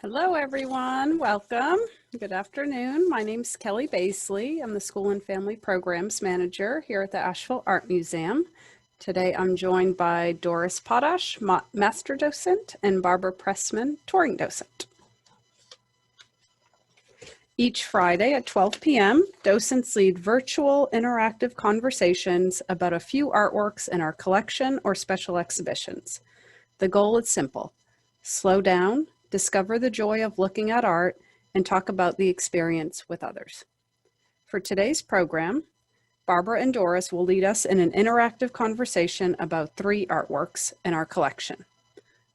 Hello, everyone. Welcome. Good afternoon. My name is Kelly Basley. I'm the School and Family Programs Manager here at the Asheville Art Museum. Today, I'm joined by Doris Potash, Master Docent, and Barbara Pressman, Touring Docent. Each Friday at 12 p.m., docents lead virtual interactive conversations about a few artworks in our collection or special exhibitions. The goal is simple: slow down, discover the joy of looking at art, and talk about the experience with others. For today's program, Barbara and Doris will lead us in an interactive conversation about 3 artworks in our collection.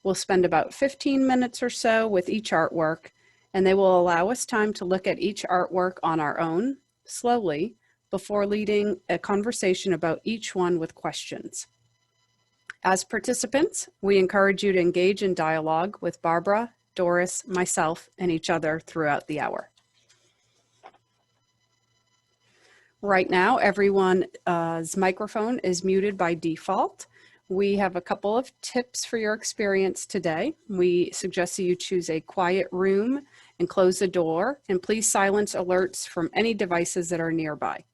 We'll spend about 15 minutes or so with each artwork, and they will allow us time to look at each artwork on our own, slowly, before leading a conversation about each one with questions. As participants, we encourage you to engage in dialogue with Barbara, Doris, myself, and each other throughout the hour. Right now, everyone's microphone is muted by default. We have a couple of tips for your experience today. We suggest that you choose a quiet room and close the door, and please silence alerts from any devices that are nearby.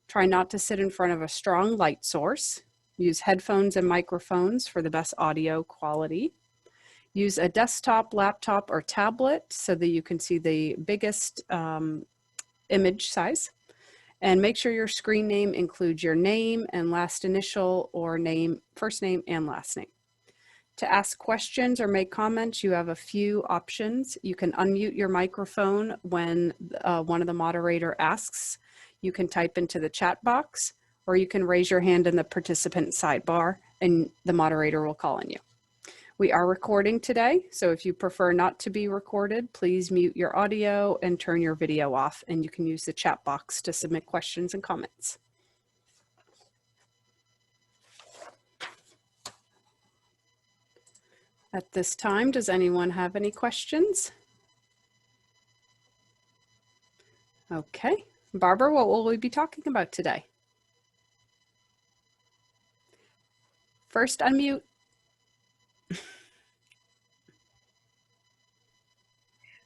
Try not to sit in front of a strong light source. Use headphones and microphones for the best audio quality. Use a desktop, laptop, or tablet so that you can see the biggest image size. And make sure your screen name includes your name and last initial, or first name and last name. To ask questions or make comments, you have a few options. You can unmute your microphone when one of the moderator asks. You can type into the chat box, or you can raise your hand in the participant sidebar and the moderator will call on you. We are recording today, so if you prefer not to be recorded, please mute your audio and turn your video off, and you can use the chat box to submit questions and comments. At this time, does anyone have any questions? Okay. Barbara, what will we be talking about today? First, unmute.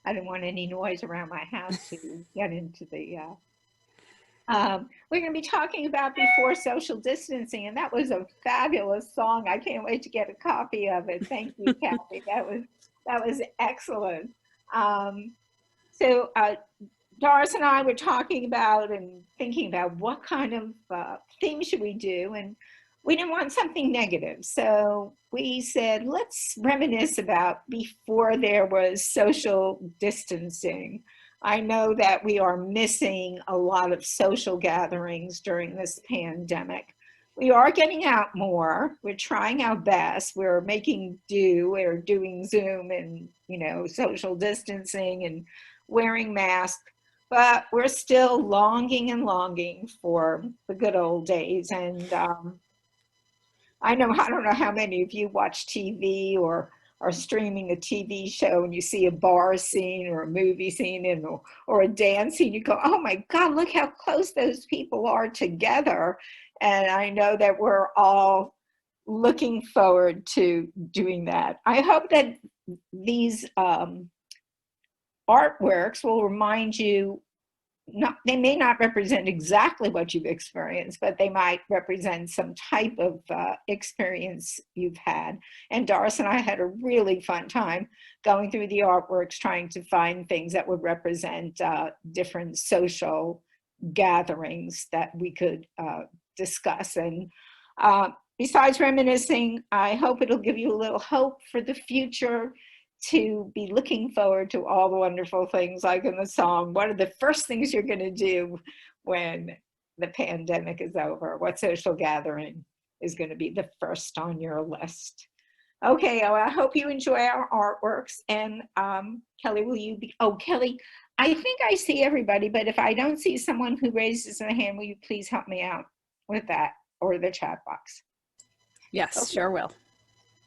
I didn't want any noise around my house to get into the, we're going to be talking about Before Social Distancing, and that was a fabulous song. I can't wait to get a copy of it. Thank you, Kathy. That was excellent. Doris and I were talking about and thinking about what kind of theme should we do, and we didn't want something negative. So we said, let's reminisce about before there was social distancing. I know that we are missing a lot of social gatherings during this pandemic. We are getting out more. We're trying our best. We're making do. We're doing Zoom and, social distancing and wearing masks. But we're still longing and longing for the good old days. And I don't know how many of you watch TV or are streaming a TV show and you see a bar scene or a movie scene or a dance scene, you go, oh my God, look how close those people are together. And I know that we're all looking forward to doing that. I hope that these artworks will remind you, they may not represent exactly what you've experienced, but they might represent some type of experience you've had. And Doris and I had a really fun time going through the artworks, trying to find things that would represent different social gatherings that we could discuss. And besides reminiscing, I hope it'll give you a little hope for the future, to be looking forward to all the wonderful things, like in the song, what are the first things you're going to do when the pandemic is over? What social gathering is going to be the first on your list? Okay, I hope you enjoy our artworks. And Kelly, will you be, Kelly, I think I see everybody, but if I don't see someone who raises their hand, will you please help me out with that, or the chat box? Yes, Okay. Sure will.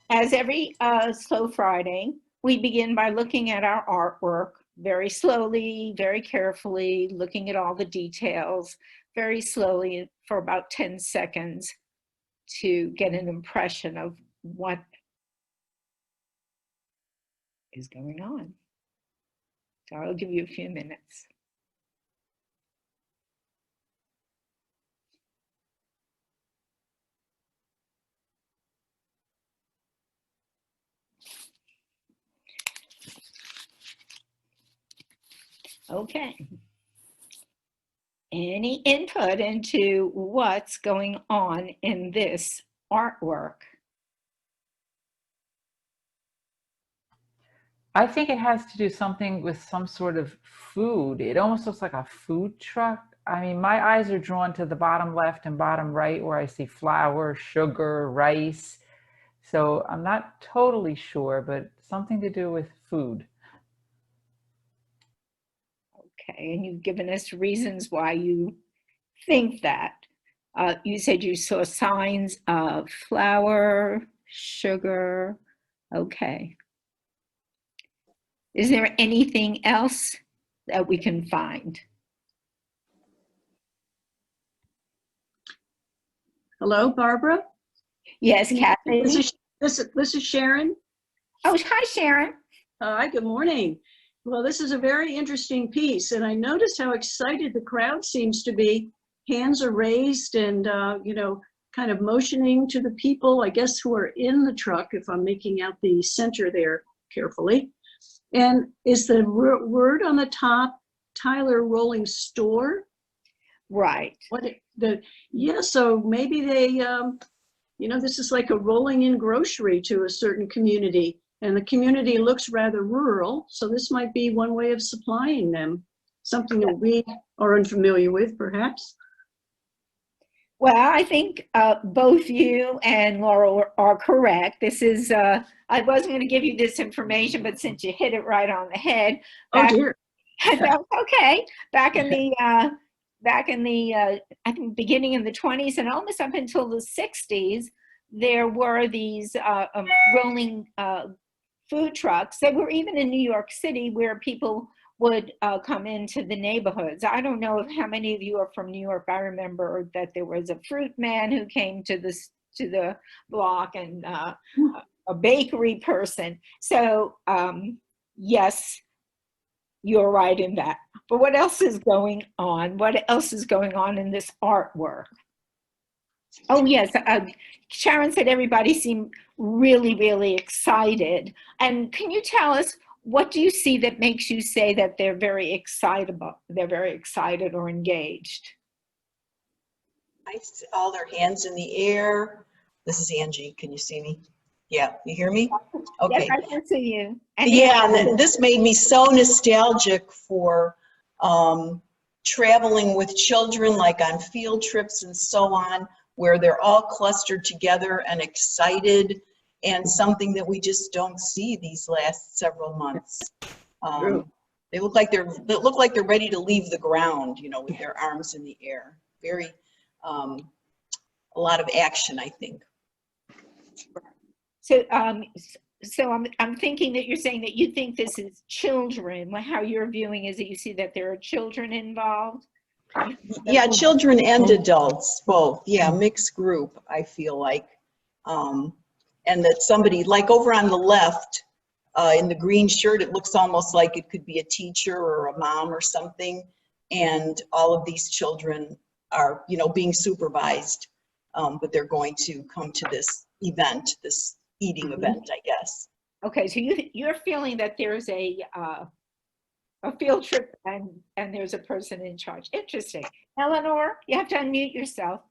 As every Slow Friday, we begin by looking at our artwork very slowly, very carefully, looking at all the details very slowly for about 10 seconds to get an impression of what is going on. So I'll give you a few minutes. Okay. Any input into what's going on in this artwork? I think it has to do something with some sort of food. It almost looks like a food truck. I mean, my eyes are drawn to the bottom left and bottom right where I see flour, sugar, rice. So I'm not totally sure, but something to do with food. Okay, and you've given us reasons why you think that. You said you saw signs of flour, sugar. Okay. Is there anything else that we can find? Hello, Barbara. Yes, Kathy. This is Sharon. Oh, hi, Sharon. Hi, good morning. Well, this is a very interesting piece, and I noticed how excited the crowd seems to be. Hands are raised and, kind of motioning to the people, I guess, who are in the truck, if I'm making out the center there carefully. And is the word on the top, Tyler Rolling Store? Right. So maybe they, this is like a rolling in grocery to a certain community, and the community looks rather rural. So this might be one way of supplying them, something that we are unfamiliar with, perhaps. Well, I think both you and Laura are correct. This is, I wasn't going to give you this information, but since you hit it right on the head. Oh dear. Okay. Back in the, I think beginning in the 20s and almost up until the 60s, there were these rolling food trucks that were even in New York City where people would come into the neighborhoods. I don't know how many of you are from New York. I remember that there was a fruit man who came to the block and a bakery person. So yes, you're right in that. But what else is going on? What else is going on in this artwork? Oh yes, Sharon said everybody seemed really, really excited. And can you tell us, what do you see that makes you say that they're very excitable? They're very excited or engaged? I see all their hands in the air. This is Angie. Can you see me? Yeah, you hear me? Okay. Yes, I can see you. And yeah, and this made me so nostalgic for traveling with children, like on field trips and so on, where they're all clustered together and excited, and something that we just don't see these last several months. They look like they're ready to leave the ground, with their arms in the air. Very, a lot of action, I think. So, I'm thinking that you're saying that you think this is children. How you're viewing is that you see that there are children involved. Yeah, children and adults, both. Yeah, mixed group, I feel like. And that somebody, like over on the left, in the green shirt, it looks almost like it could be a teacher or a mom or something. And all of these children are, being supervised, but they're going to come to this event, this eating event, I guess. Okay, so you're feeling that there's a field trip and there's a person in charge. Interesting. Eleanor, you have to unmute yourself.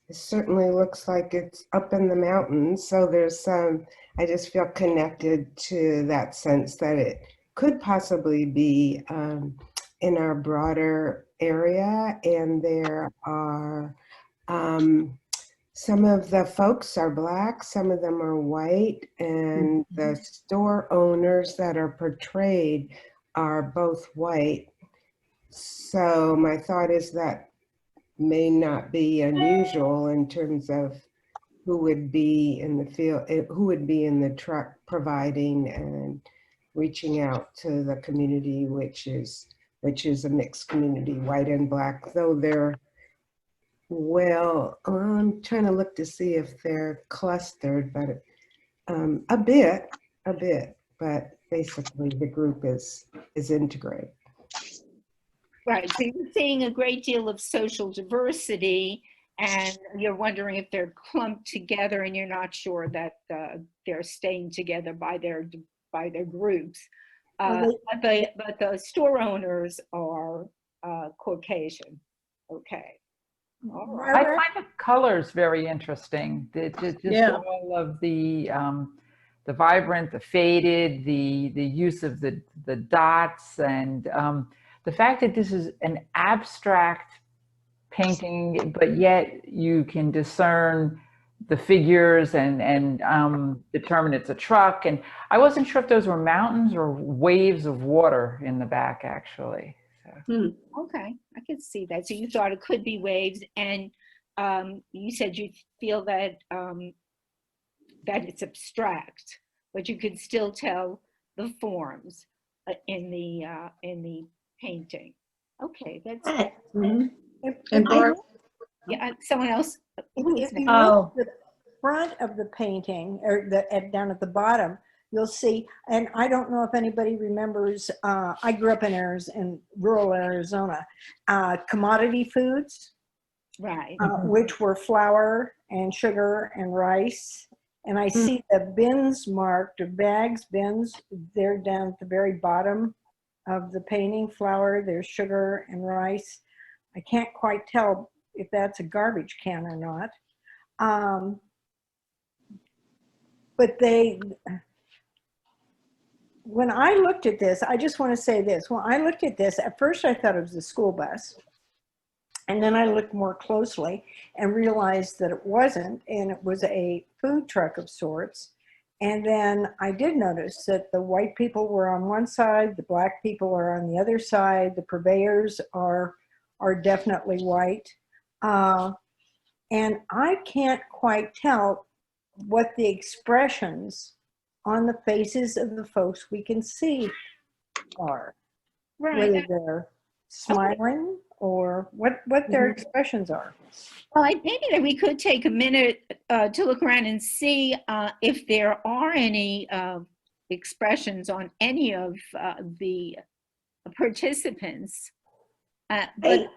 It certainly looks like it's up in the mountains. So there's I just feel connected to that sense that it could possibly be in our broader area. And there are some of the folks are Black, some of them are white, and the store owners that are portrayed are both white. So my thought is that may not be unusual in terms of who would be in the field, who would be in the truck providing and reaching out to the community, which is a mixed community, white and Black, though they're, well, I'm trying to look to see if they're clustered, but a bit. a bit, but basically the group is integrated. Right, so you're seeing a great deal of social diversity, and you're wondering if they're clumped together, and you're not sure that they're staying together by their groups. But the store owners are Caucasian. Okay. All right. I find the colors very interesting. Just Yeah. all of the vibrant, the faded, the use of the dots, and the fact that this is an abstract painting, but yet you can discern the figures and determine it's a truck. And I wasn't sure if those were mountains or waves of water in the back, actually. So. Okay, I could see that. So you thought it could be waves, and you said you feel that that it's abstract, but you could still tell the forms in the painting. Okay, that's Mhm. If And you Barb- yeah. Someone else. if you Oh. look at the front of the painting, or down at the bottom, you'll see, and I don't know if anybody remembers, I grew up in rural Arizona, commodity foods, Right. which were flour and sugar and rice. And I see the bins marked, or bags, bins, they're down at the very bottom of the painting. Flour, there's sugar and rice. I can't quite tell if that's a garbage can or not. But when I looked at this, I just want to say this. When I looked at this, at first I thought it was a school bus. And then I looked more closely and realized that it wasn't, and it was a food truck of sorts. And then I did notice that the white people were on one side, the black people are on the other side, the purveyors are definitely white. And I can't quite tell what the expressions on the faces of the folks we can see are. Right. Whether they're smiling or what their expressions are. Well, maybe that we could take a minute to look around and see if there are any expressions on any of the participants. But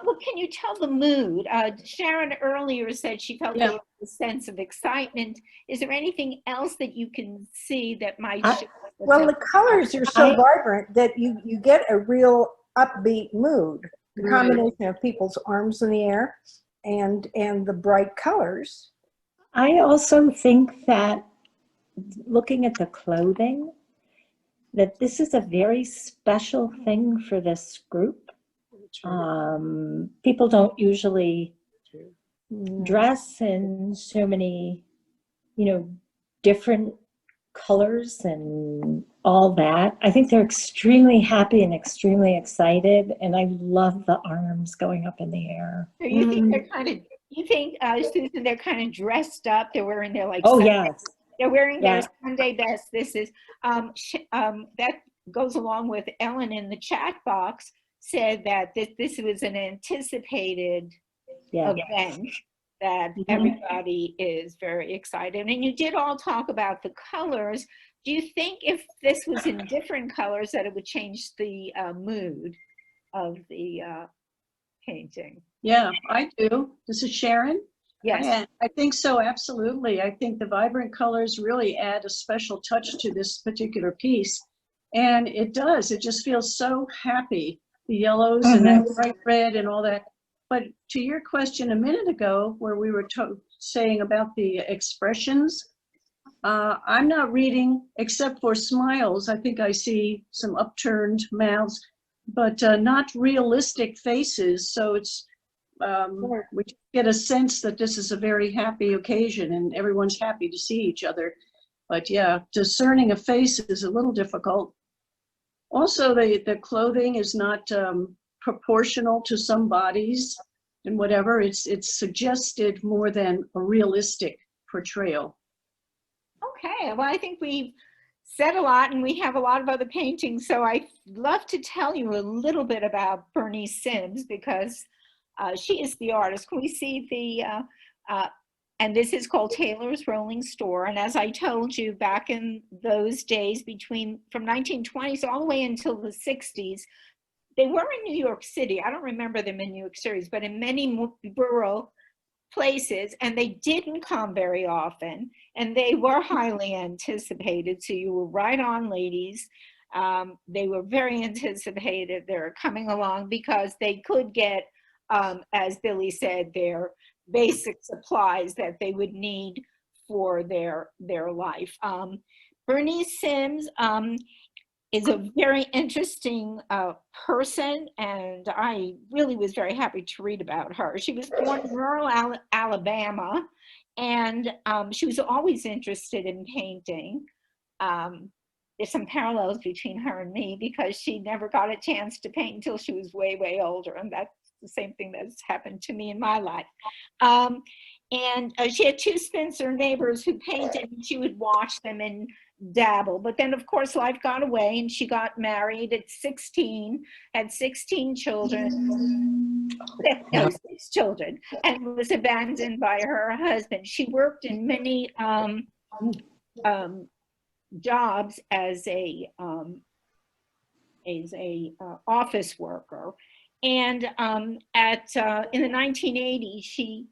what can you tell the mood? Sharon earlier said she felt there was a sense of excitement. Is there anything else that you can see that might show? Well, the colors are so vibrant that you get a real upbeat mood. The combination of people's arms in the air and the bright colors. I also think that looking at the clothing, that this is a very special thing for this group. People don't usually dress in so many, different colors and all that. I think they're extremely happy and extremely excited, and I love the arms going up in the air. So you think they're kind of, Susan, they're kind of dressed up. They're wearing their Yes. They're wearing their Yeah. Sunday best. This is that goes along with Ellen in the chat box said that this was an anticipated event, that everybody is very excited. And you did all talk about the colors. Do you think if this was in different colors that it would change the mood of the painting? Yeah, I do. This is Sharon. Yes. I think so, absolutely. I think the vibrant colors really add a special touch to this particular piece. And it does. It just feels so happy. The yellows and that bright red and all that. But to your question a minute ago, where we were saying about the expressions, I'm not reading, except for smiles. I think I see some upturned mouths, but not realistic faces. So it's, we get a sense that this is a very happy occasion and everyone's happy to see each other. But yeah, discerning a face is a little difficult. Also, the clothing is not proportional to some bodies and whatever. It's suggested more than a realistic portrayal. Okay, well, I think we've said a lot and we have a lot of other paintings. So I'd love to tell you a little bit about Bernice Sims because she is the artist. Can we see the And this is called Taylor's Rolling Store. And as I told you, back in those days, from 1920s all the way until the 60s, they were in New York City. I don't remember them in New York City, but in many rural places, and they didn't come very often, and they were highly anticipated. So you were right on, ladies. They were very anticipated. They were coming along because they could get, as Billy said, their basic supplies that they would need for their life. Bernice Sims is a very interesting person, and I really was very happy to read about her. She was born in rural Alabama, and she was always interested in painting. There's some parallels between her and me because she never got a chance to paint until she was way, way older, and that's the same thing that's happened to me in my life. And she had two Spencer neighbors who painted, and she would watch them and dabble. But then, of course, life got away, and she got married at 16, had 16 children, no, 6 children, and was abandoned by her husband. She worked in many jobs as a office worker, and in the 1980s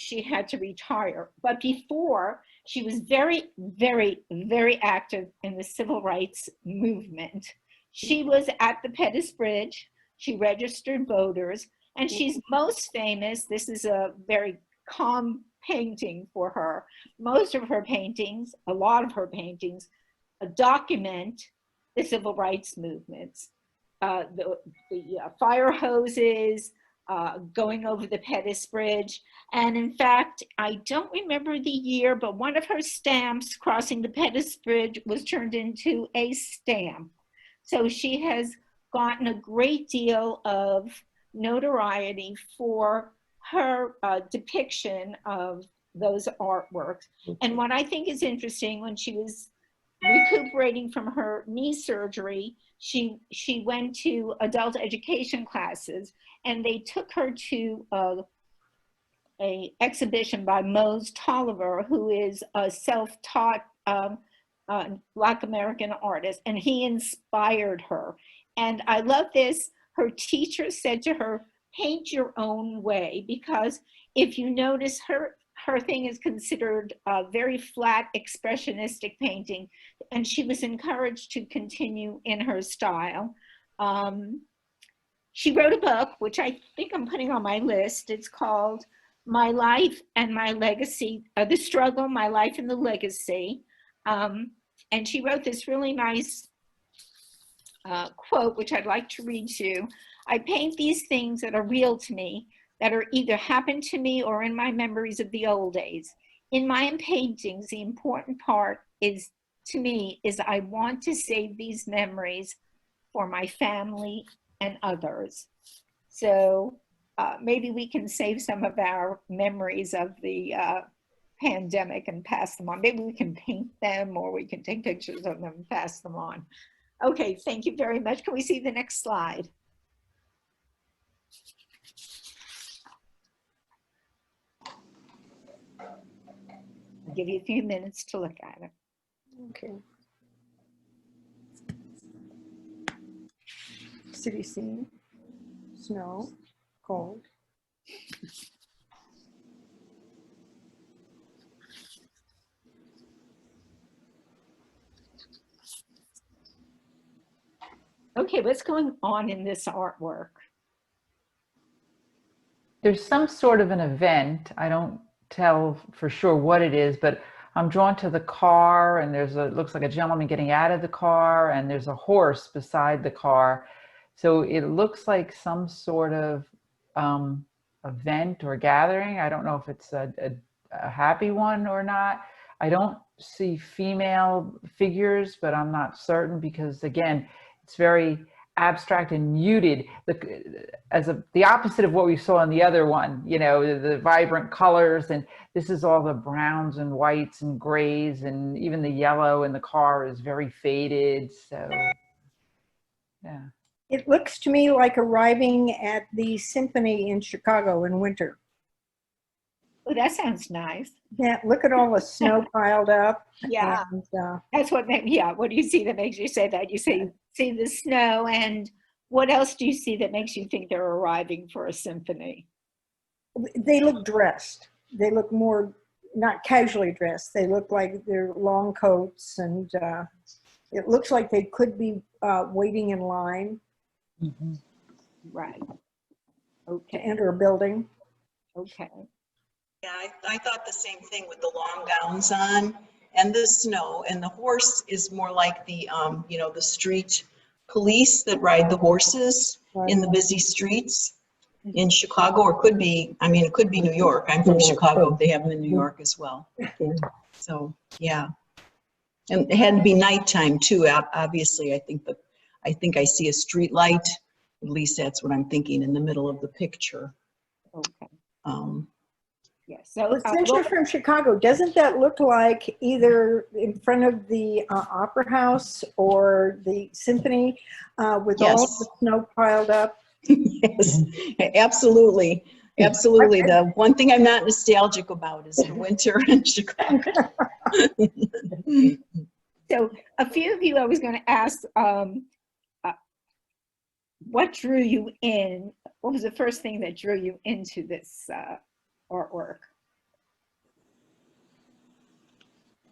she had to retire. But before, she was very, very, very active in the civil rights movement. She was at the Pettus Bridge. She registered voters, and she's most famous. This is a very calm painting for her. Most of her paintings, a lot of her paintings, document the civil rights movements, the fire hoses, going over the Pettus Bridge. And in fact, I don't remember the year, but one of her stamps crossing the Pettus Bridge was turned into a stamp. So she has gotten a great deal of notoriety for her depiction of those artworks. And what I think is interesting, when she was recuperating from her knee surgery, she went to adult education classes, and they took her to a exhibition by Mose Tolliver, who is a self-taught Black American artist, and he inspired her. And I love this. Her teacher said to her, paint your own way, because if you notice, her thing is considered a very flat expressionistic painting, and she was encouraged to continue in her style. She wrote a book, which I think I'm putting on my list. It's called My Life and My Legacy, The Struggle, My Life and the Legacy. And she wrote this really nice quote, which I'd like to read to you. I paint these things that are real to me, that are either happened to me or in my memories of the old days. In my paintings, the important part is, to me, is I want to save these memories for my family and others. So maybe we can save some of our memories of the pandemic and pass them on. Maybe we can paint them, or we can take pictures of them and pass them on. Okay, thank you very much. Can we see the next slide? I'll give you a few minutes to look at it. Okay. City scene, snow, cold. Okay, what's going on in this artwork? There's some sort of an event. I don't tell for sure what it is, but I'm drawn to the car, and it looks like a gentleman getting out of the car, and there's a horse beside the car. So it looks like some sort of event or gathering. I don't know if it's a happy one or not. I don't see female figures, but I'm not certain, because again, it's very abstract and muted, the opposite of what we saw in the other one, you know, the vibrant colors, and this is all the browns and whites and grays, and even the yellow in the car is very faded. So yeah, It looks to me like arriving at the symphony in Chicago in winter. Oh, that sounds nice. Yeah, look at all the snow piled up. Yeah, And, that's what makes, yeah, what do you see that makes you say that? You see the snow, and what else do you see that makes you think they're arriving for a symphony? they look dressed. They look more, not casually dressed. They look like they're long coats, and it looks like they could be waiting in line Right. to Okay. enter a building. Okay. Yeah, I thought the same thing with the long gowns on and the snow, and the horse is more like the, the street police that ride the horses in the busy streets in Chicago, or could be, I mean, it could be New York. I'm from Chicago. They have them in New York as well. So, yeah. And it had to be nighttime too, obviously. I think I see a street light. At least that's what I'm thinking in the middle of the picture. Okay. Yes. Well, So, since you're from Chicago, doesn't that look like either in front of the Opera House or the Symphony with all Yes. the snow piled up? Yes, absolutely. Absolutely. The one thing I'm not nostalgic about is the winter in Chicago. so a few of you, I was going to ask, what drew you in? What was the first thing that drew you into this artwork?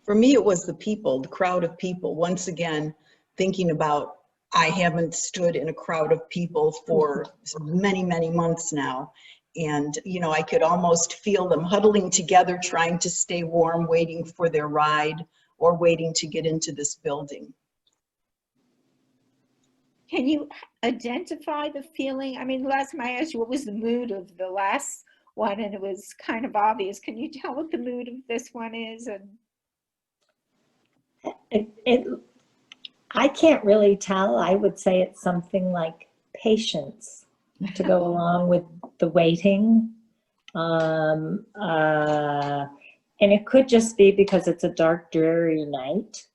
For me, it was the people, the crowd of people. Once again, thinking about, I haven't stood in a crowd of people for many, many months now. And, I could almost feel them huddling together, trying to stay warm, waiting for their ride or waiting to get into this building. Can you identify the feeling? I mean, the last time I asked you, what was the mood of the last one? And it was kind of obvious. Can you tell what the mood of this one is? And I can't really tell. I would say it's something like patience to go along with the waiting. And it could just be because it's a dark, dreary night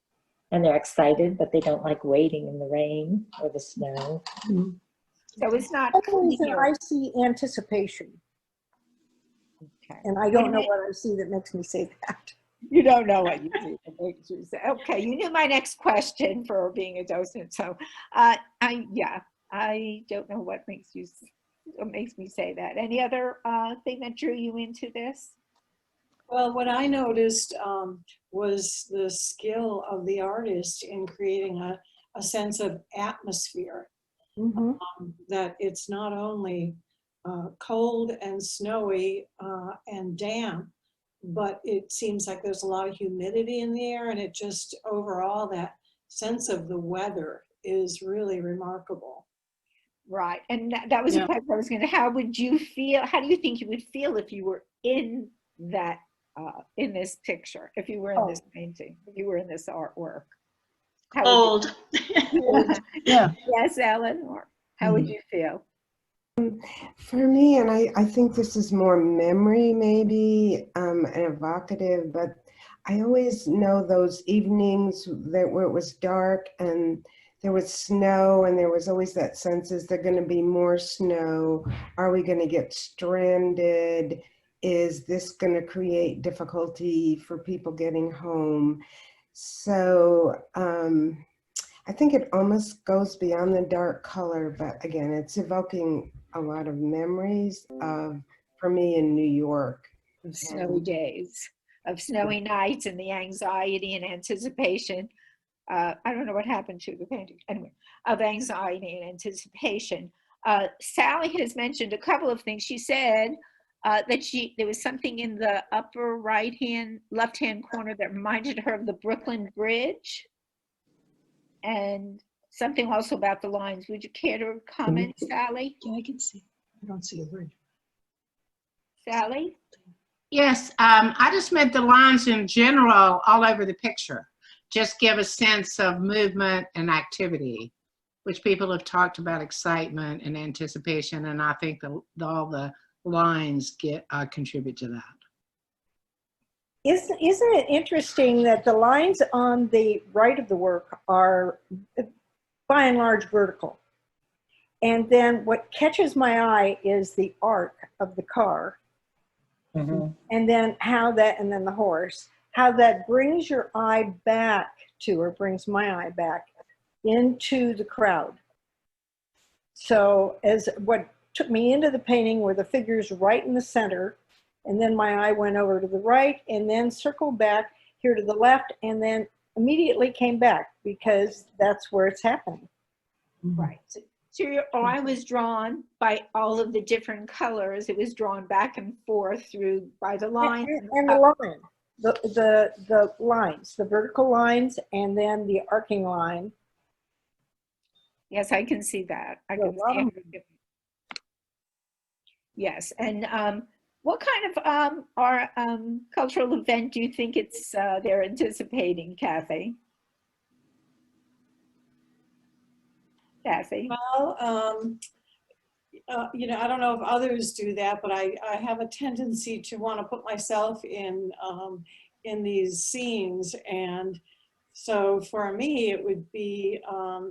and they're excited, but they don't like waiting in the rain or the snow. so it's not For some reason, clear. I see anticipation, Okay. and I don't know what I see that makes me say that. You don't know what you see that makes you say. Okay, you knew my next question for being a docent. So I don't know what makes me say that. Any other thing that drew you into this? Well, what I noticed was the skill of the artist in creating a sense of atmosphere, that it's not only cold and snowy and damp, but it seems like there's a lot of humidity in the air, and it just overall, that sense of the weather is really remarkable. Right, and that was a question I was going to. How would you feel? How do you think you would feel if you were in that, in this picture? If you were in this painting, if you were in this artwork? Cold. Yeah. Yes, Ellen. Or how would you feel? For me, and I think this is more memory maybe and evocative, but I always know those evenings where it was dark and there was snow, and there was always that sense, is there going to be more snow? Are we going to get stranded? Is this going to create difficulty for people getting home? So I think it almost goes beyond the dark color, but again, it's evoking a lot of memories for me in New York. Of snowy days, of snowy nights, and the anxiety and anticipation. I don't know what happened to the painting. Anyway, of anxiety and anticipation. Sally has mentioned a couple of things. She said that there was something in the upper left-hand corner that reminded her of the Brooklyn Bridge, and something also about the lines. Would you care to comment, Sally? Yeah, I can see. I don't see a bridge. Sally? Yes, I just meant the lines in general all over the picture. Just give a sense of movement and activity, which people have talked about excitement and anticipation, and I think all the lines contribute to that. Isn't it interesting that the lines on the right of the work are by and large vertical? And then what catches my eye is the arc of the car. Mhm. and then and then the horse, how that brings your eye back to, or brings my eye back into the crowd. So as what took me into the painting were the figures right in the center, and then my eye went over to the right and then circled back here to the left and then immediately came back because that's where it's happening. Right. So your eye was drawn by all of the different colors. It was drawn back and forth through by the line. And the line, the lines, the vertical lines, and then the arcing line. Yes, I can see that. I can see it. Yes, and what kind of cultural event do you think they're anticipating, Kathy? Kathy? Well, you know, I don't know if others do that, but I have a tendency to want to put myself in these scenes, and so for me it would be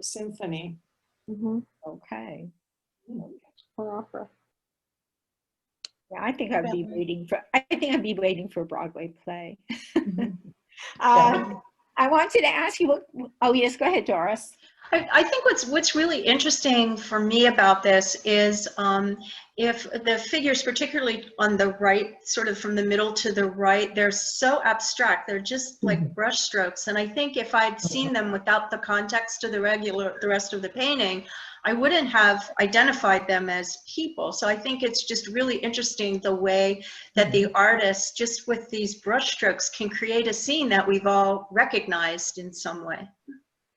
symphony. Okay. Or opera. Yeah, I think I'd be waiting for a Broadway play. Yeah. I wanted to ask you oh yes, go ahead, Doris. I think what's really interesting for me about this is if the figures, particularly on the right, sort of from the middle to the right, they're so abstract. They're just like brush strokes. And I think if I'd seen them without the context of the rest of the painting, I wouldn't have identified them as people. So I think it's just really interesting the way that the artist, just with these brush strokes, can create a scene that we've all recognized in some way.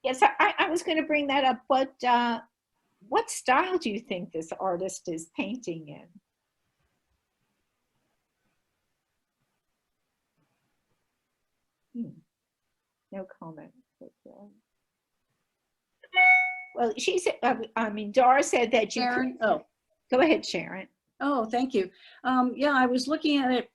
Yes, I was going to bring that up. What style do you think this artist is painting in? No comment. Well, she said, I mean, Doris said that you Sharon? could. Oh, go ahead, Sharon. Oh, thank you. Yeah, I was looking at it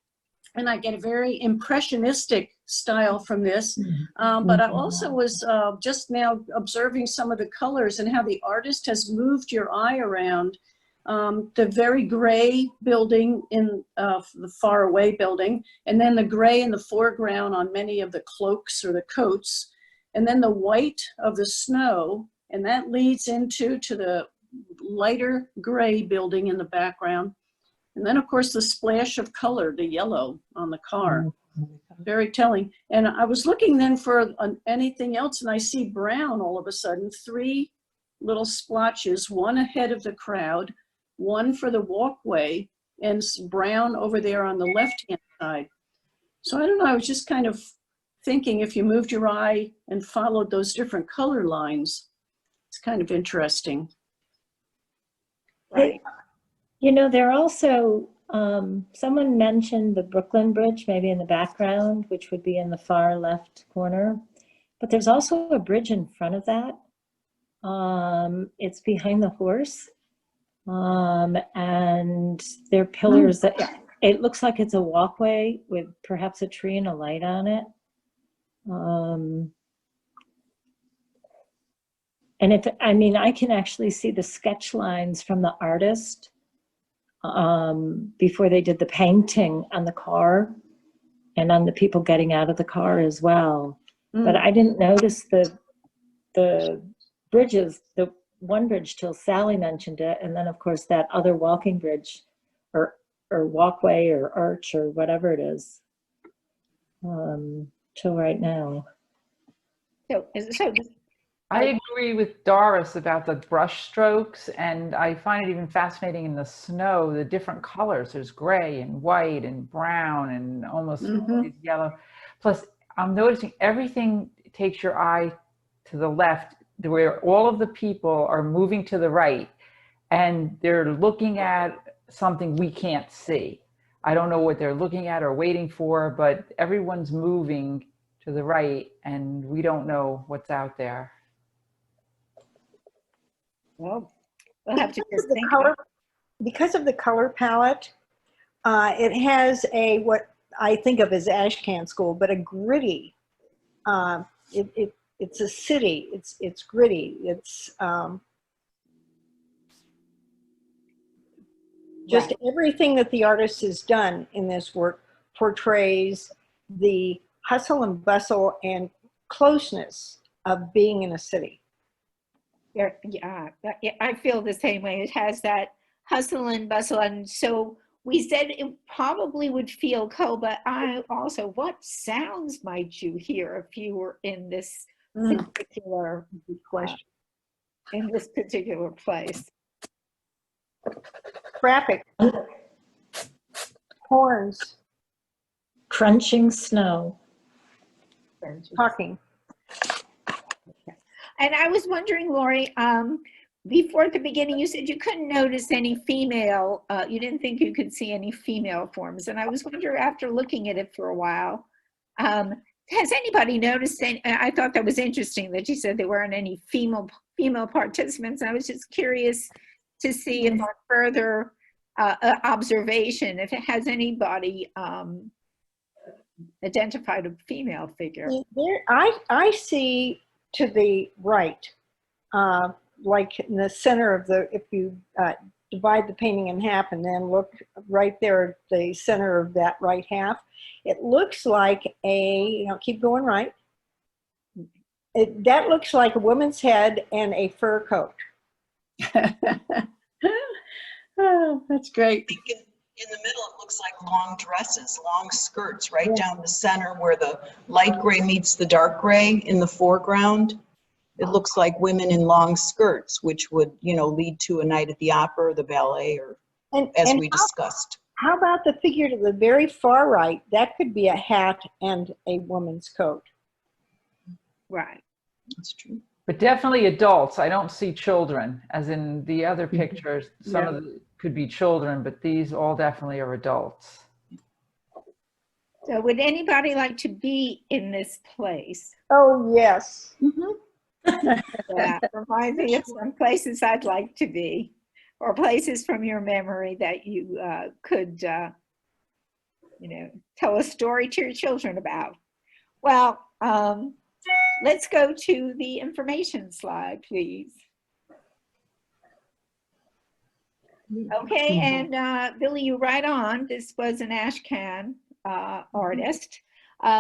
and I get a very impressionistic style from this. But I also was just now observing some of the colors and how the artist has moved your eye around. The very gray building in the far away building, and then the gray in the foreground on many of the cloaks or the coats, and then the white of the snow, and that leads into the lighter gray building in the background. And then, of course, the splash of color, the yellow on the car. Very telling. And I was looking then for anything else, and I see brown all of a sudden, 3 little splotches, one ahead of the crowd, one for the walkway, and brown over there on the left-hand side. So I don't know, I was just kind of thinking if you moved your eye and followed those different color lines, it's kind of interesting. Right. You know, there are also, someone mentioned the Brooklyn Bridge, maybe in the background, which would be in the far left corner. But there's also a bridge in front of that. It's behind the horse. And there are pillars that, it looks like it's a walkway with perhaps a tree and a light on it. And I can actually see the sketch lines from the artist before they did the painting on the car and on the people getting out of the car as well. But I didn't notice the bridges, the one bridge till Sally mentioned it. And then of course that other walking bridge or walkway or arch or whatever it is till right now. So I agree with Doris about the brush strokes, and I find it even fascinating in the snow, the different colors. There's gray and white and brown and almost yellow. Plus, I'm noticing everything takes your eye to the left, where all of the people are moving to the right, and they're looking at something we can't see. I don't know what they're looking at or waiting for, but everyone's moving to the right, and we don't know what's out there. Well, we'll have to just think Because of the color palette, it has what I think of as ash can school, but a gritty. It's a city. It's gritty. It's Just Right. everything that the artist has done in this work portrays the hustle and bustle and closeness of being in a city. Yeah, I feel the same way. It has that hustle and bustle. And so we said it probably would feel cold, but I also, what sounds might you hear if you were in this particular Question. in this particular place? Traffic, horns, Crunching snow. talking. And I was wondering, Lori, before at the beginning, you said you couldn't notice any female, you didn't think you could see any female forms. And I was wondering, after looking at it for a while, has anybody noticed any, I thought that was interesting that you said there weren't any female participants. I was just curious to see if on further observation, if it has anybody identified a female figure. There, I see to the right, like in the center of the, if you divide the painting in half and then look right there at the center of that right half, it looks like a, keep going right. That looks like a woman's head and a fur coat. Oh, that's great. I think in the middle, it looks like long dresses, long skirts, right down the center where the light gray meets the dark gray in the foreground. It looks like women in long skirts, which would, lead to a night at the opera or the ballet, or as we discussed. How about the figure to the very far right? That could be a hat and a woman's coat. Right. That's true. But definitely adults. I don't see children, as in the other pictures. Some of them could be children, but these all definitely are adults. So would anybody like to be in this place? Oh, yes. That reminds me of some places I'd like to be, or places from your memory that you could, tell a story to your children about. Well, let's go to the information slide, please. Okay, and Billy, you right on. This was an Ashcan artist.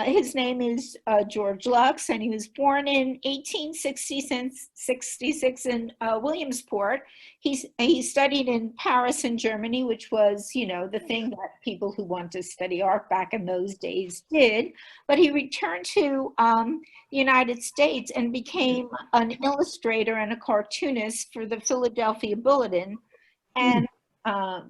His name is George Lux, and he was born in 1866 in Williamsport. He studied in Paris in Germany, which was, the thing that people who want to study art back in those days did. But he returned to the United States and became an illustrator and a cartoonist for the Philadelphia Bulletin, and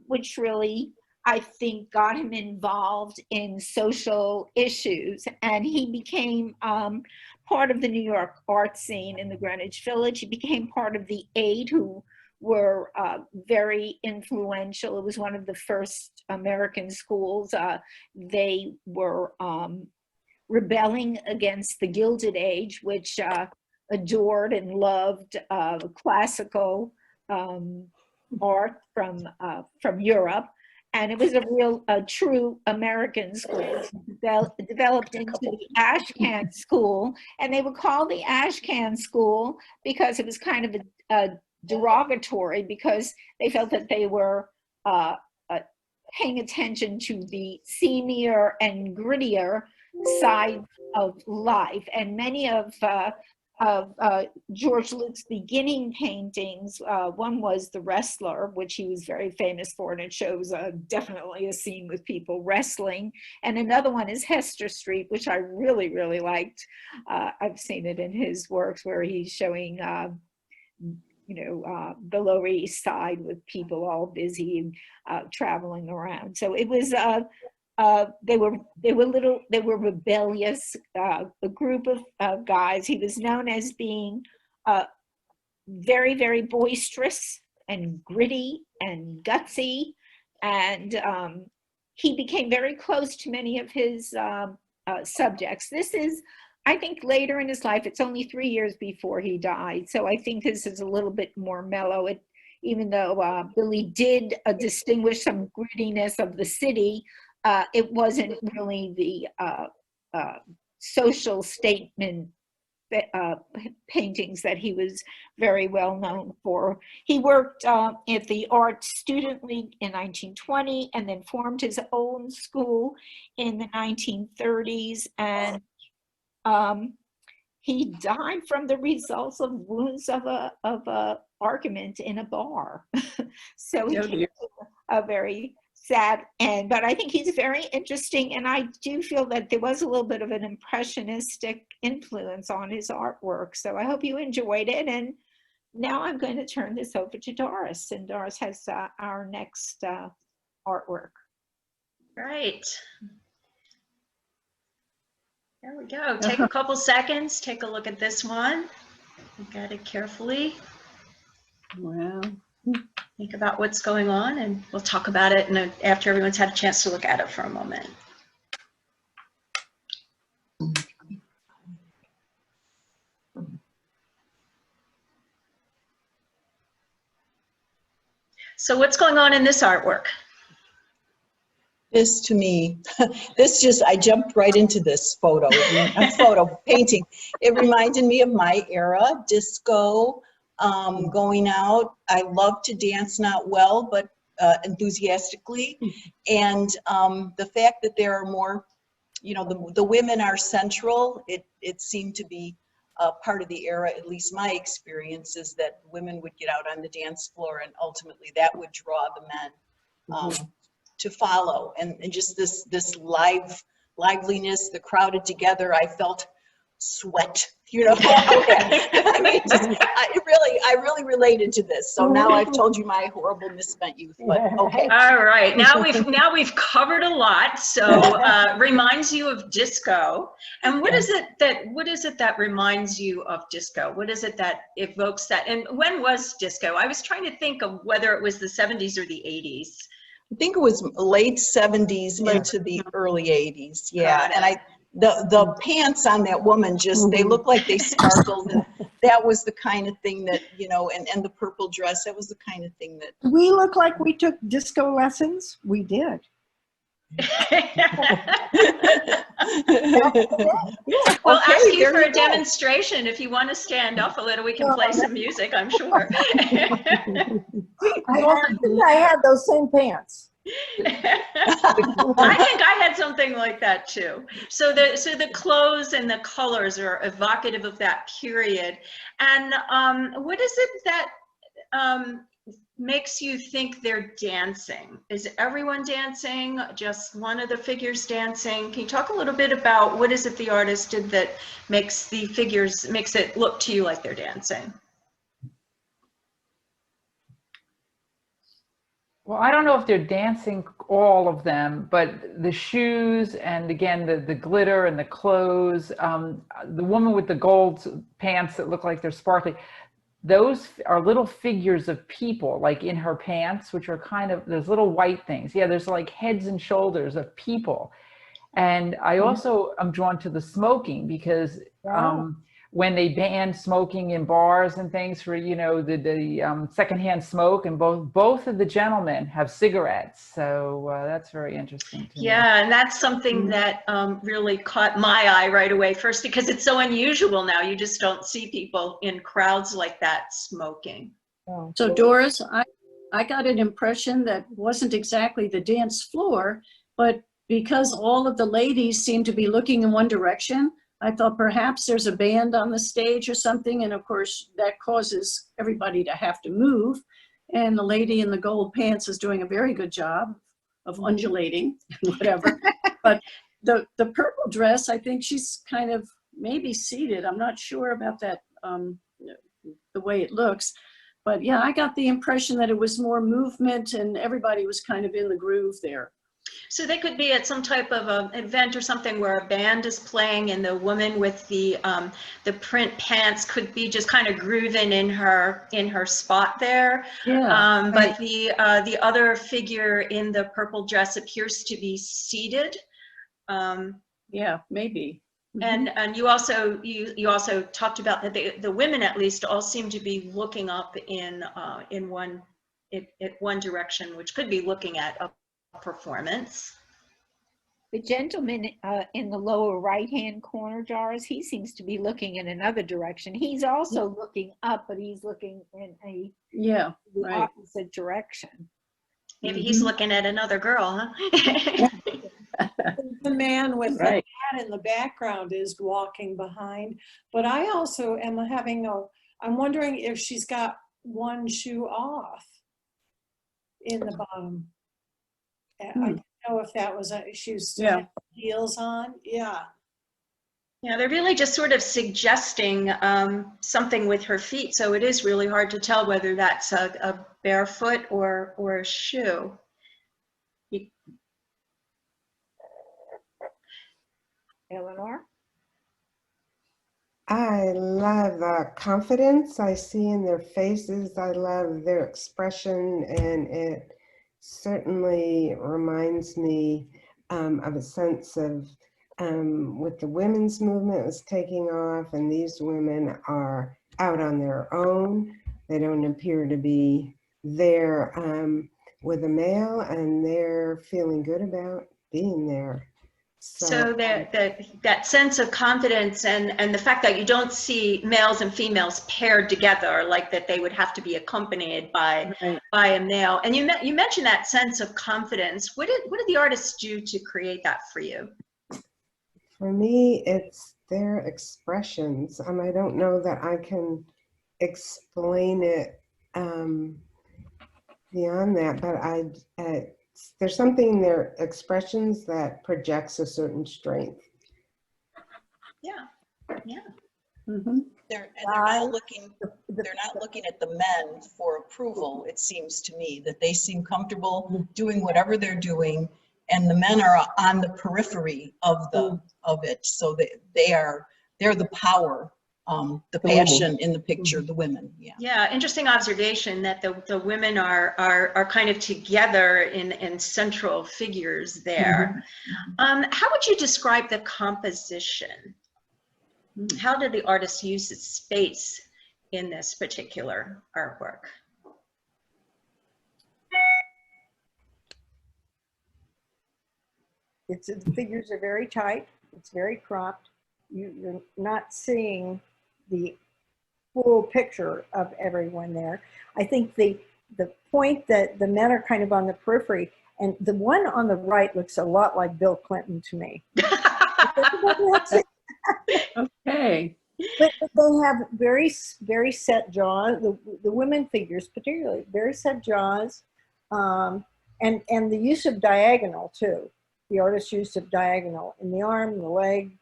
which really, I think, got him involved in social issues. And he became part of the New York art scene in the Greenwich Village. He became part of the Eight, who were very influential. It was one of the first American schools. They were rebelling against the Gilded Age, which adored and loved classical art from Europe. And it was a true American school. It developed into the Ashcan School, and they would call the Ashcan School because it was kind of a derogatory, because they felt that they were paying attention to the seamier and grittier side of life. And many of George Luke's beginning paintings, one was The Wrestler, which he was very famous for, and it shows definitely a scene with people wrestling. And another one is Hester Street, which I really, really liked. I've seen it in his works where he's showing, the Lower East Side with people all busy and traveling around. So it was they were rebellious, a group of guys. He was known as being very, very boisterous and gritty and gutsy, and he became very close to many of his subjects. This is, I think, later in his life. It's only 3 years before he died, so I think this is a little bit more mellow. Even though Billy did distinguish some grittiness of the city, it wasn't really the social statement paintings that he was very well known for. He worked at the Art Student League in 1920 and then formed his own school in the 1930s. And he died from the results of wounds of a argument in a bar. So he came to a very sad end, but I think he's very interesting, and I do feel that there was a little bit of an impressionistic influence on his artwork. So I hope you enjoyed it, and now I'm going to turn this over to Doris, and Doris has our next artwork. Right. There we go. Take a couple seconds, take a look at this one. Look at it carefully. Wow. Think about what's going on, and we'll talk about it after everyone's had a chance to look at it for a moment. So what's going on in this artwork? This to me, I jumped right into this photo painting. It reminded me of my era, disco, going out. I love to dance, not well, but enthusiastically. And the fact that there are more, the women are central, it seemed to be part of the era, at least my experience is that women would get out on the dance floor and ultimately that would draw the men to follow. And just this liveliness, the crowded together, I felt sweat, I mean, I really related to this. So now I've told you my horrible misspent youth, but okay. All right, now we've covered a lot. So reminds you of disco. And what is it that reminds you of disco? What is it that evokes that? And when was disco? I was trying to think of whether it was the 70s or the 80s. I think it was late 70s into the early 80s. Yeah, and the pants on that woman they look like they sparkled, and that was the kind of thing that, and the purple dress, that was the kind of thing that. We look like we took disco lessons. We did. We'll Okay, ask you there for you a go. demonstration. If you want to stand up a little, we can play some music, I'm sure. I had those same pants. I think I had something like that too. So the clothes and the colors are evocative of that period. And what is it that makes you think they're dancing? Is everyone dancing? Just one of the figures dancing? Can you talk a little bit about what is it the artist did that makes it look to you like they're dancing? Well, I don't know if they're dancing, all of them, but the shoes and again, the glitter and the clothes, the woman with the gold pants that look like they're sparkly, those are little figures of people like in her pants, which are kind of those little white things. Yeah, there's like heads and shoulders of people. And I also am drawn to the smoking because when they banned smoking in bars and things for, the secondhand smoke, and both of the gentlemen have cigarettes. So that's very interesting to me. Yeah, and that's something that really caught my eye right away. First, because it's so unusual now. You just don't see people in crowds like that smoking. So Doris, I got an impression that wasn't exactly the dance floor, but because all of the ladies seemed to be looking in one direction, I thought perhaps there's a band on the stage or something, and of course that causes everybody to have to move, and the lady in the gold pants is doing a very good job of undulating and whatever. But the purple dress, I think she's kind of maybe seated. I'm not sure about that, the way it looks. But yeah, I got the impression that it was more movement and everybody was kind of in the groove there. So they could be at some type of event or something where a band is playing, and the woman with the print pants could be just kind of grooving in her spot there. Yeah. But the other figure in the purple dress appears to be seated. Yeah, maybe. And you also talked about that the women at least all seem to be looking up in one direction, which could be looking at a performance. The gentleman in the lower right-hand corner, Doris, he seems to be looking in another direction. He's also looking up, but he's looking in the opposite direction. Maybe he's looking at another girl, huh? The man with Right. the hat in the background is walking behind, but I also am I'm wondering if she's got one shoe off in the bottom. I don't know if that was, she was still had heels on. Yeah. Yeah, they're really just sort of suggesting something with her feet. So it is really hard to tell whether that's a barefoot or a shoe. Eleanor? I love the confidence I see in their faces. I love their expression, and it certainly reminds me of a sense of with the women's movement was taking off, and these women are out on their own. They don't appear to be there with a male, and they're feeling good about being there. So that sense of confidence and the fact that you don't see males and females paired together, like that they would have to be accompanied by a male. And you mentioned that sense of confidence. What did the artists do to create that for you? For me, it's their expressions. I don't know that I can explain it beyond that, but there's something in their expressions that projects a certain strength. Yeah. They're not looking at the men for approval. It seems to me that they seem comfortable doing whatever they're doing, and the men are on the periphery of it. So they're the power, the passion in the picture, the women. Yeah, interesting observation that the women are kind of together in central figures there. How would you describe the composition? How did the artist use its space in this particular artwork? The figures are very tight. It's very cropped. You're not seeing the full picture of everyone there. I think the point that the men are kind of on the periphery, and the one on the right looks a lot like Bill Clinton to me. Okay. But they have very, very set jaws. The women figures, particularly, very set jaws, and the use of diagonal too. The artist's use of diagonal in the arm, the leg.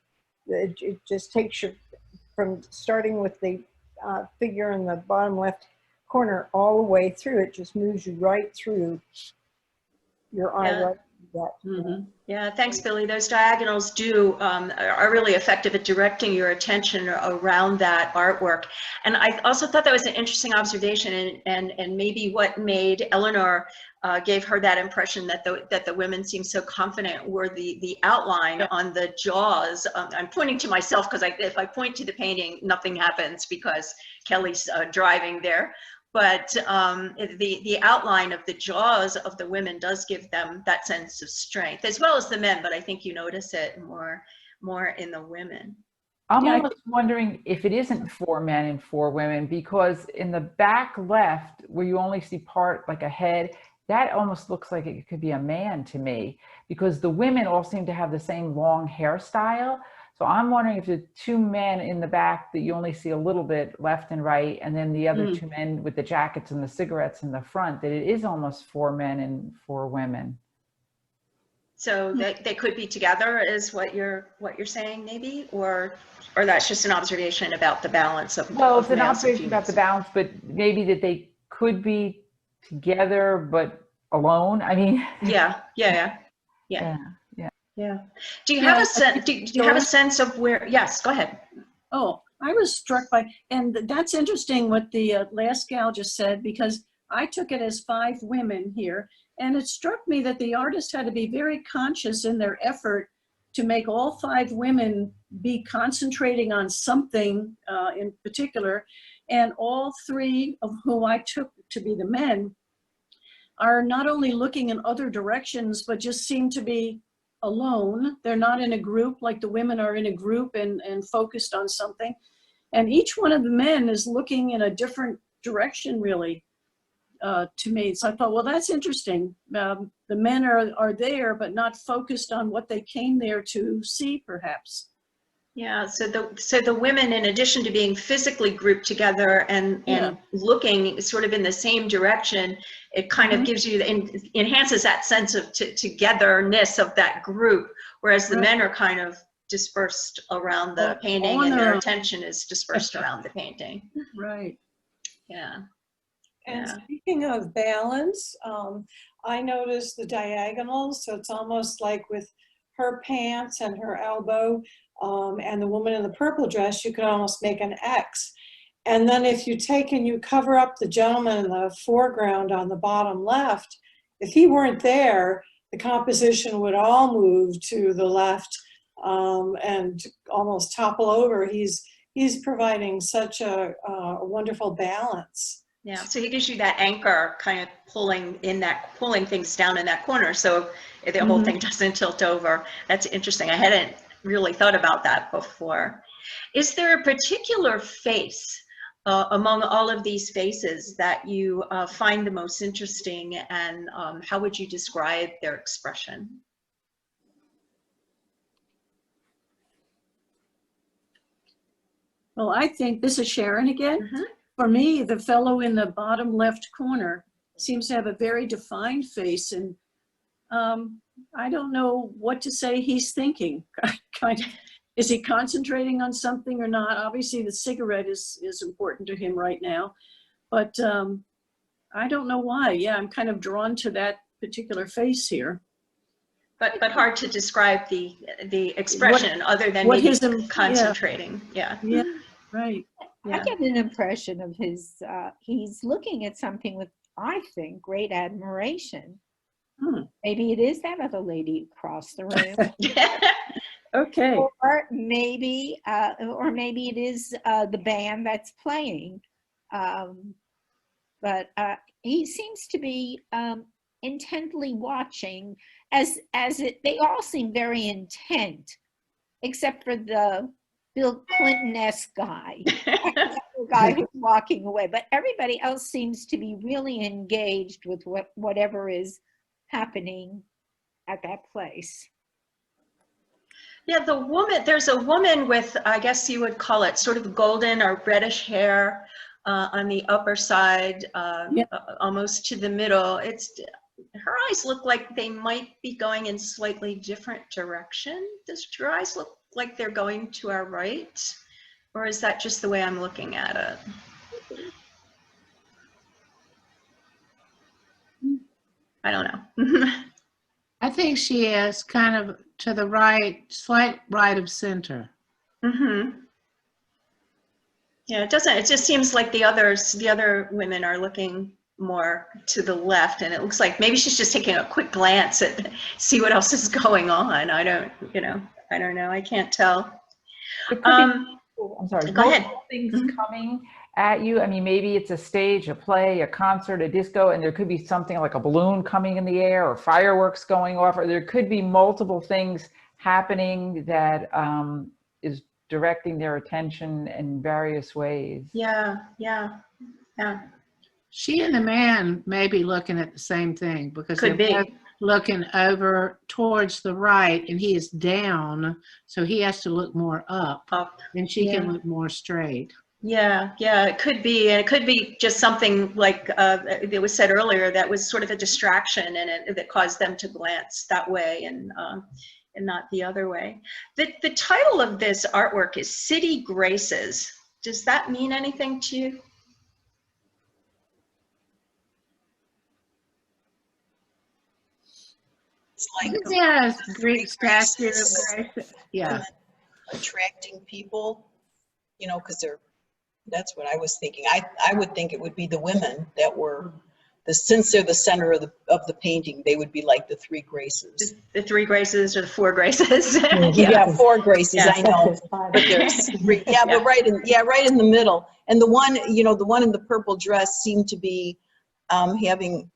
It just takes you from starting with the figure in the bottom left corner all the way through. It just moves you right through your eye. Yeah. Right. Yeah, thanks, Billy. Those diagonals are really effective at directing your attention around that artwork. And I also thought that was an interesting observation, and maybe what made Eleanor gave her that impression that the women seemed so confident were the outline on the jaws. I'm pointing to myself because if I point to the painting, nothing happens because Kelly's driving there. But the outline of the jaws of the women does give them that sense of strength, as well as the men, but I think you notice it more in the women. I'm almost wondering if it isn't 4 men and 4 women, because in the back left, where you only see part like a head, that almost looks like it could be a man to me, because the women all seem to have the same long hairstyle. So I'm wondering if the 2 men in the back that you only see a little bit left and right, and then the other 2 men with the jackets and the cigarettes in the front, that it is almost 4 men and 4 women. So they could be together, is what you're saying, maybe, or that's just an observation about the balance of. Well, it's an observation about the balance, but maybe that they could be together but alone. I mean. Yeah. Do you have a sense? Do you have a sense of where? Yes, go ahead. Oh, I was struck by, and that's interesting what the last gal just said, because I took it as 5 women here, and it struck me that the artist had to be very conscious in their effort to make all 5 women be concentrating on something in particular, and all 3 of whom I took to be the men are not only looking in other directions, but just seem to be alone. They're not in a group like the women are in a group and focused on something. And each one of the men is looking in a different direction, really, to me. So I thought, well, that's interesting. The men are there, but not focused on what they came there to see, perhaps. Yeah, so the women, in addition to being physically grouped together and looking sort of in the same direction, it kind of gives you, enhances that sense of togetherness of that group, whereas the men are kind of dispersed around the painting and their attention is dispersed around the painting. Right. Yeah. And speaking of balance, I noticed the diagonals, so it's almost like with her pants and her elbow, and the woman in the purple dress, you could almost make an X. And then if you take and you cover up the gentleman in the foreground on the bottom left, if he weren't there, the composition would all move to the left and almost topple over. He's providing such a wonderful balance. Yeah, so he gives you that anchor kind of pulling things down in that corner, so the whole thing doesn't tilt over. That's interesting. I hadn't really thought about that before. Is there a particular face among all of these faces that you find the most interesting, and how would you describe their expression? Well, I think, this is Sharon again. For me, the fellow in the bottom left corner seems to have a very defined face, and I don't know what to say he's thinking. Kind of, is he concentrating on something or not? Obviously, the cigarette is important to him right now, but I don't know why. Yeah, I'm kind of drawn to that particular face here. But hard to describe the expression other than maybe concentrating. Yeah. Yeah. Right. I get an impression of his, he's looking at something with, I think, great admiration. Maybe it is that other lady across the room. Okay. Or maybe it is the band that's playing. But he seems to be intently watching, they all seem very intent, except for the Bill Clinton-esque guy, the guy who's walking away. But everybody else seems to be really engaged with whatever is happening at that place. Yeah, there's a woman with, I guess you would call it sort of golden or reddish hair on the upper side, almost to the middle. Her eyes look like they might be going in slightly different direction. Does your eyes look like they're going to our right? Or is that just the way I'm looking at it? I don't know. I think she is kind of to the right, slight right of center. Yeah, it just seems like the other women are looking more to the left, and it looks like maybe she's just taking a quick glance at see what else is going on. I don't know. I can't tell. I'm sorry. Go ahead. Things coming at you. I mean, maybe it's a stage, a play, a concert, a disco, and there could be something like a balloon coming in the air or fireworks going off, or there could be multiple things happening that is directing their attention in various ways. Yeah. She and the man may be looking at the same thing, because Could they're be. both looking over towards the right, and he is down, so he has to look more up, and she can look more straight. Yeah, it could be, and it could be just something like it was said earlier, that was sort of a distraction, and that caused them to glance that way and not the other way. The title of this artwork is City Graces. Does that mean anything to you? It's like Yes, Greek statue of Grace. Yeah. attracting people, because that's what I was thinking. I would think it would be the women that were, since they're the center of the painting, they would be like the three graces. The three graces or the four graces? Yeah, four graces, Yeah. I know. But there's three, but right in the middle. And the one in the purple dress seemed to be having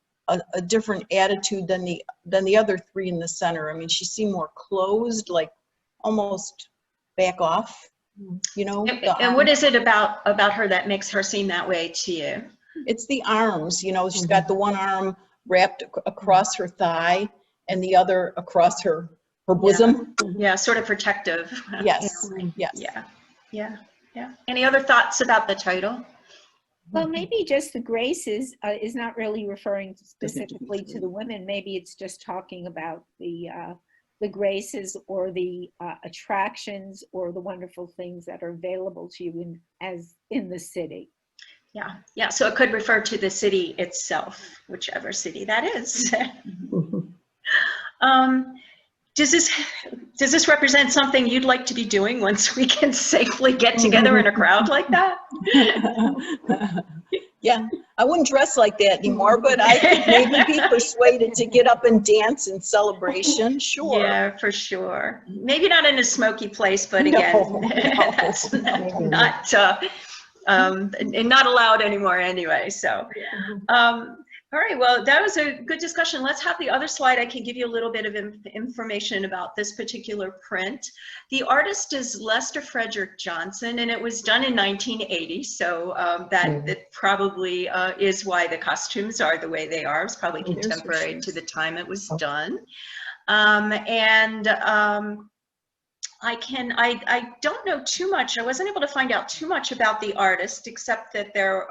a different attitude than the other three in the center. I mean, she seemed more closed, like almost back off, you know. And what is it about her that makes her seem that way to you? It's the arms, you know. She's got the one arm wrapped across her thigh and the other across her bosom. Yeah, sort of protective. Yes, yes. Yeah. Any other thoughts about the title? Well, maybe just the graces is not really referring specifically to the women. Maybe it's just talking about the graces or the attractions or the wonderful things that are available to you in the city. Yeah. So it could refer to the city itself, whichever city that is. Does this represent something you'd like to be doing once we can safely get together in a crowd like that? Yeah, I wouldn't dress like that anymore, but I could maybe be persuaded to get up and dance in celebration, sure. Yeah, for sure. Maybe not in a smoky place, but again, that's not allowed anymore anyway. So, all right, well, that was a good discussion. Let's have the other slide. I can give you a little bit of information about this particular print. The artist is Lester Frederick Johnson, and it was done in 1980. So that probably is why the costumes are the way they are. It's probably contemporary to the time it was done. I don't know too much. I wasn't able to find out too much about the artist, except that there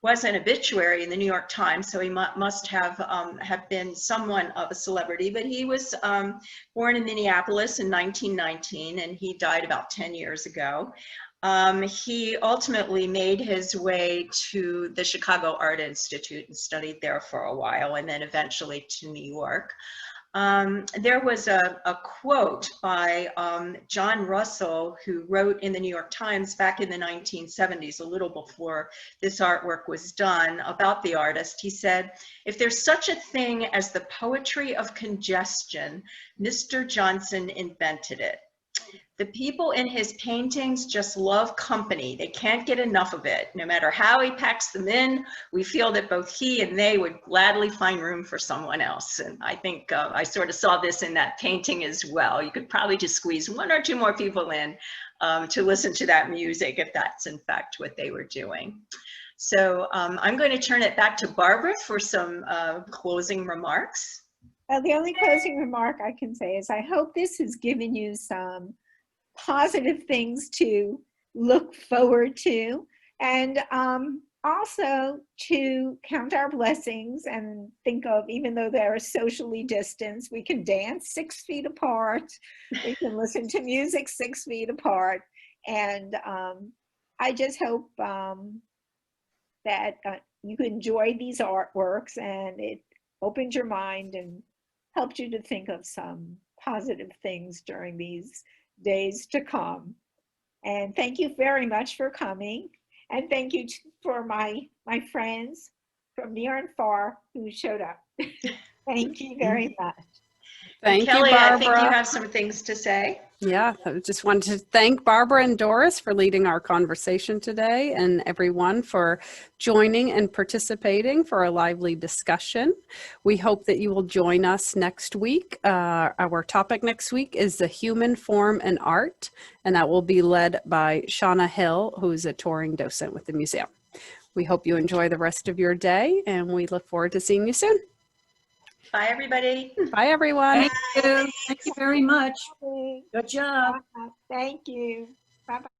was an obituary in the New York Times, so he must have been someone of a celebrity. But he was born in Minneapolis in 1919, and he died about 10 years ago. He ultimately made his way to the Chicago Art Institute and studied there for a while, and then eventually to New York. There was a quote by John Russell, who wrote in the New York Times back in the 1970s, a little before this artwork was done, about the artist. He said, "If there's such a thing as the poetry of congestion, Mr. Johnson invented it. The people in his paintings just love company. They can't get enough of it. No matter how he packs them in, we feel that both he and they would gladly find room for someone else." And I think I sort of saw this in that painting as well. You could probably just squeeze one or two more people in to listen to that music, if that's in fact what they were doing. So I'm going to turn it back to Barbara for some closing remarks. The only closing remark I can say is I hope this has given you some positive things to look forward to, and also to count our blessings and think of, even though they're socially distanced, we can dance 6 feet apart, we can listen to music 6 feet apart, and I just hope that you enjoy these artworks and it opened your mind and helped you to think of some positive things during these days to come. And thank you very much for coming. And thank you for my friends from near and far who showed up. Thank you very much. Thank Kelly, you, Barbara. I think you have some things to say. Yeah, I just wanted to thank Barbara and Doris for leading our conversation today, and everyone for joining and participating for a lively discussion. We hope that you will join us next week. Our topic next week is the human form and art, and that will be led by Shauna Hill, who is a touring docent with the museum. We hope you enjoy the rest of your day, and we look forward to seeing you soon. Bye, everybody. Bye, everyone. Thank you very much. Good job. Thank you. Bye-bye.